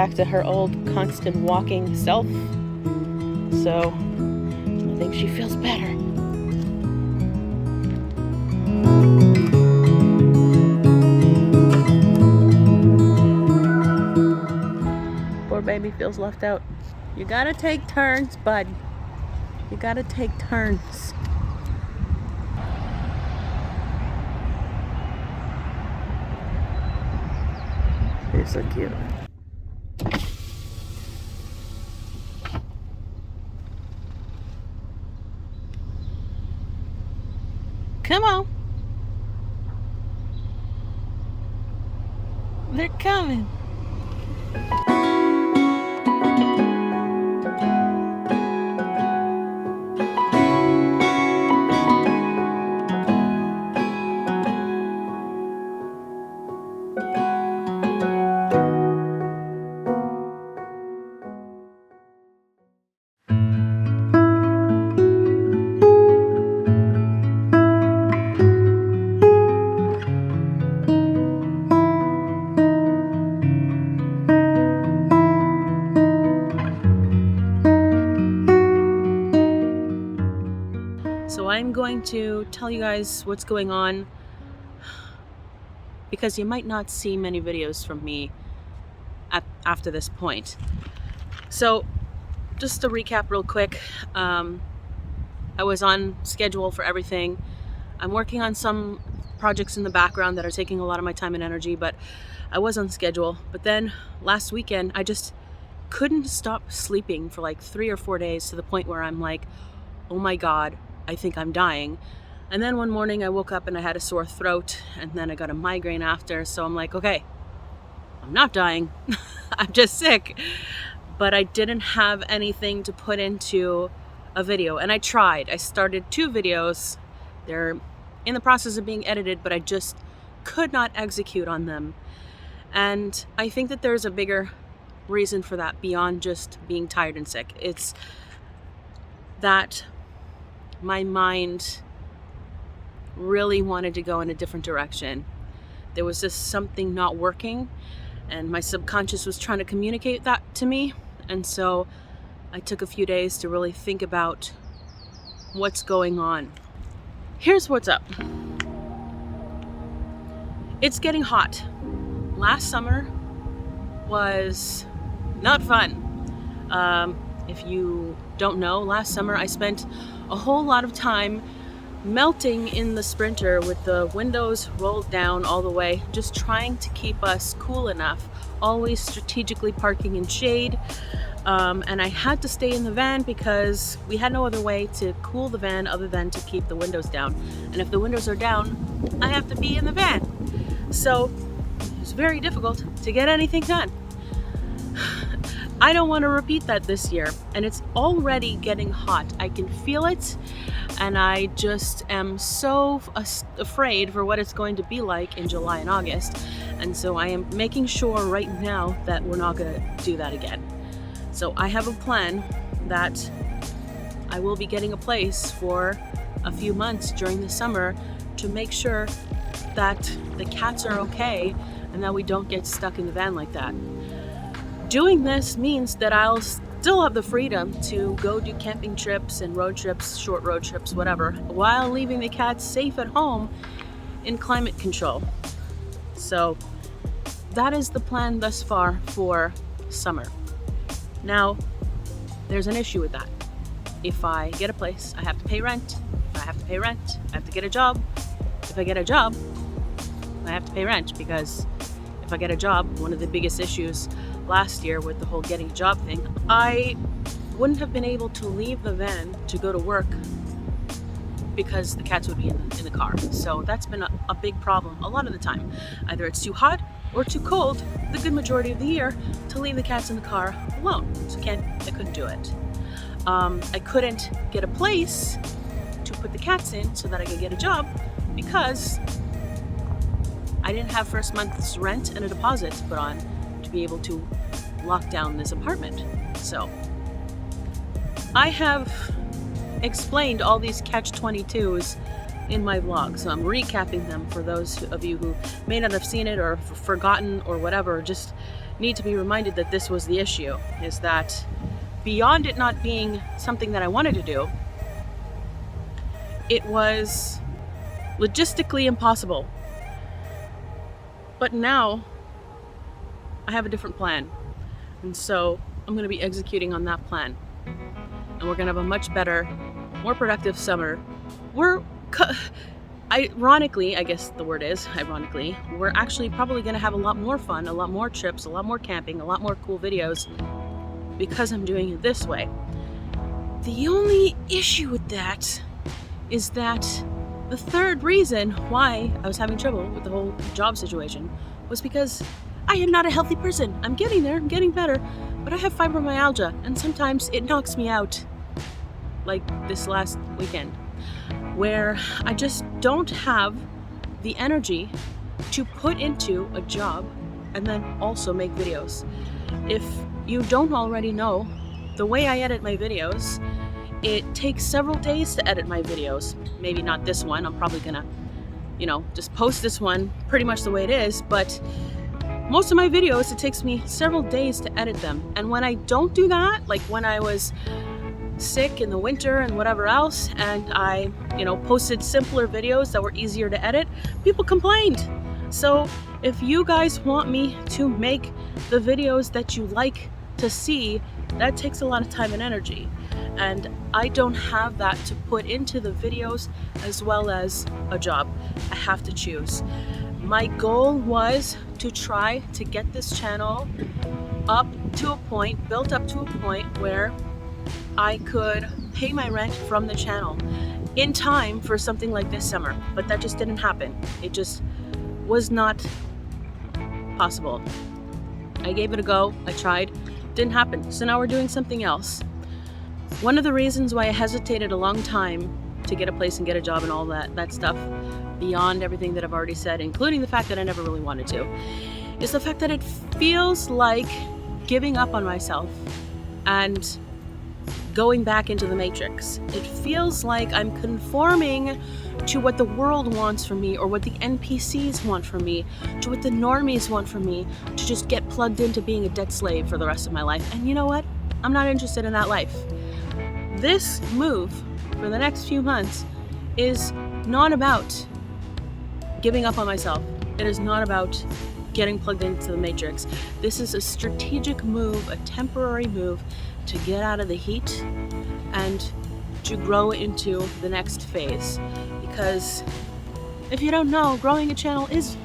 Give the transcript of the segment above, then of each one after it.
back to her old constant walking self. So I think she feels better. Poor baby feels left out. You gotta take turns, bud. You gotta take turns. You're so cute. Come on. They're coming. So I'm going to tell you guys what's going on, because you might not see many videos from me after this point. So just to recap real quick, I was on schedule for everything. I'm working on some projects in the background that are taking a lot of my time and energy, but I was on schedule. But then last weekend, I just couldn't stop sleeping for like 3 or 4 days, to the point where I'm like, oh my God, I think I'm dying. And then one morning I woke up and I had a sore throat, and then I got a migraine after. So I'm like, okay, I'm not dying. I'm just sick. But I didn't have anything to put into a video. And I tried. I started 2 videos. They're in the process of being edited, but I just could not execute on them. And I think that there's a bigger reason for that beyond just being tired and sick. It's that my mind really wanted to go in a different direction. There was just something not working, and my subconscious was trying to communicate that to me. And so I took a few days to really think about what's going on. Here's what's up. It's getting hot. Last summer was not fun. If you don't know, last summer I spent a whole lot of time melting in the Sprinter with the windows rolled down all the way, just trying to keep us cool enough, always strategically parking in shade. And I had to stay in the van because we had no other way to cool the van other than to keep the windows down. And if the windows are down, I have to be in the van. So it's very difficult to get anything done. I don't want to repeat that this year, and it's already getting hot. I can feel it, and I just am so afraid for what it's going to be like in July and August. And so I am making sure right now that we're not going to do that again. So I have a plan that I will be getting a place for a few months during the summer to make sure that the cats are okay and that we don't get stuck in the van like that. Doing this means that I'll still have the freedom to go do camping trips and road trips, short road trips, whatever, while leaving the cats safe at home in climate control. So that is the plan thus far for summer. Now, there's an issue with that. If I get a place, I have to pay rent. If I have to pay rent, I have to get a job. If I get a job, I have to pay rent, because if I get a job, one of the biggest issues last year with the whole getting a job thing, I wouldn't have been able to leave the van to go to work because the cats would be in the car. So that's been a big problem a lot of the time. Either it's too hot or too cold the good majority of the year to leave the cats in the car alone. So I couldn't do it. I couldn't get a place to put the cats in so that I could get a job because I didn't have first month's rent and a deposit to put on to be able to lock down this apartment. So I have explained all these catch-22s in my vlog, so I'm recapping them for those of you who may not have seen it or forgotten or whatever. Just need to be reminded that this was the issue, is that beyond it not being something that I wanted to do, it was logistically impossible. But now I have a different plan, and so I'm going to be executing on that plan, and we're going to have a much better, more productive summer. Ironically, I guess the word is ironically, we're actually probably going to have a lot more fun, a lot more trips, a lot more camping, a lot more cool videos, because I'm doing it this way. The only issue with that is that the third reason why I was having trouble with the whole job situation was because I am not a healthy person. I'm getting there, I'm getting better, but I have fibromyalgia, and sometimes it knocks me out, like this last weekend, where I just don't have the energy to put into a job and then also make videos. If you don't already know, the way I edit my videos, it takes several days to edit my videos. Maybe not this one, I'm probably gonna, just post this one pretty much the way it is, but most of my videos, it takes me several days to edit them. And when I don't do that, like when I was sick in the winter and whatever else, and I, posted simpler videos that were easier to edit, people complained. So if you guys want me to make the videos that you like to see, that takes a lot of time and energy. And I don't have that to put into the videos as well as a job. I have to choose. My goal was to try to get this channel built up to a point where I could pay my rent from the channel in time for something like this summer, but that just didn't happen. It just was not possible. I gave it a go, I tried, didn't happen. So now we're doing something else. One of the reasons why I hesitated a long time to get a place and get a job and all that stuff, beyond everything that I've already said, including the fact that I never really wanted to, is the fact that it feels like giving up on myself and going back into the matrix. It feels like I'm conforming to what the world wants from me, or what the NPCs want from me, to what the normies want from me, to just get plugged into being a debt slave for the rest of my life. And you know what? I'm not interested in that life. This move for the next few months is not about giving up on myself. It is not about getting plugged into the matrix. This is a strategic move, a temporary move to get out of the heat and to grow into the next phase. Because if you don't know, growing a channel is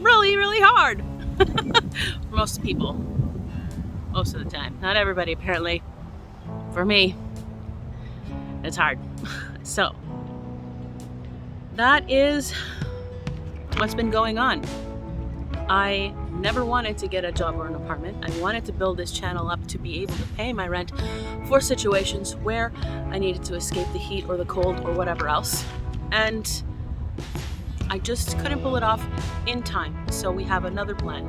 really, really hard for most people. Most of the time. Not everybody, apparently. For me, it's hard. So, that is what's been going on. I never wanted to get a job or an apartment. I wanted to build this channel up to be able to pay my rent for situations where I needed to escape the heat or the cold or whatever else. And I just couldn't pull it off in time. So we have another plan.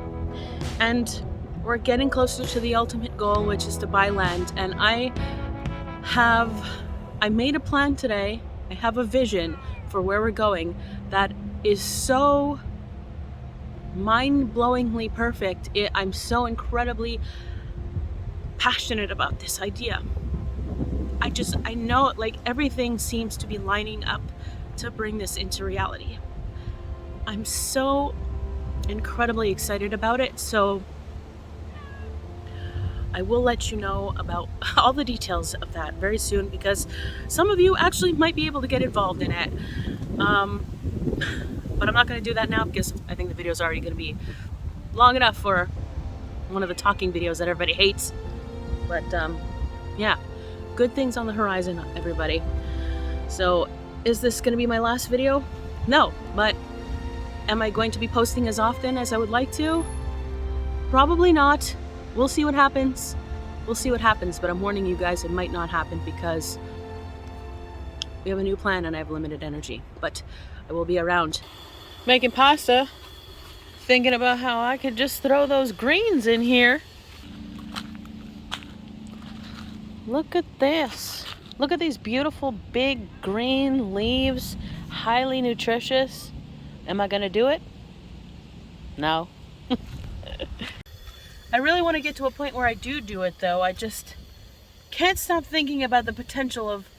And we're getting closer to the ultimate goal, which is to buy land. And I made a plan today. I have a vision for where we're going that is so mind-blowingly perfect. I'm so incredibly passionate about this idea. I know, like, everything seems to be lining up to bring this into reality. I'm so incredibly excited about it. So I will let you know about all the details of that very soon, because some of you actually might be able to get involved in it. But I'm not going to do that now because I think the video is already going to be long enough for one of the talking videos that everybody hates. But yeah, good things on the horizon, everybody. So is this going to be my last video? No, but am I going to be posting as often as I would like to? Probably not. We'll see what happens. We'll see what happens, but I'm warning you guys, it might not happen because we have a new plan and I have limited energy. But I will be around making pasta, thinking about how I could just throw those greens in here. Look at this. Look at these beautiful big green leaves, highly nutritious. Am I gonna do it? No. I really want to get to a point where I do it, though. I just can't stop thinking about the potential of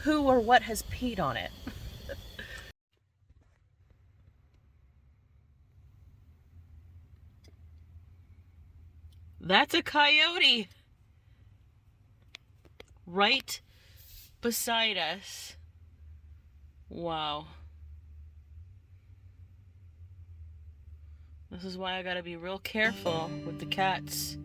who or what has peed on it. That's a coyote right beside us. Wow. This is why I gotta be real careful with the cats.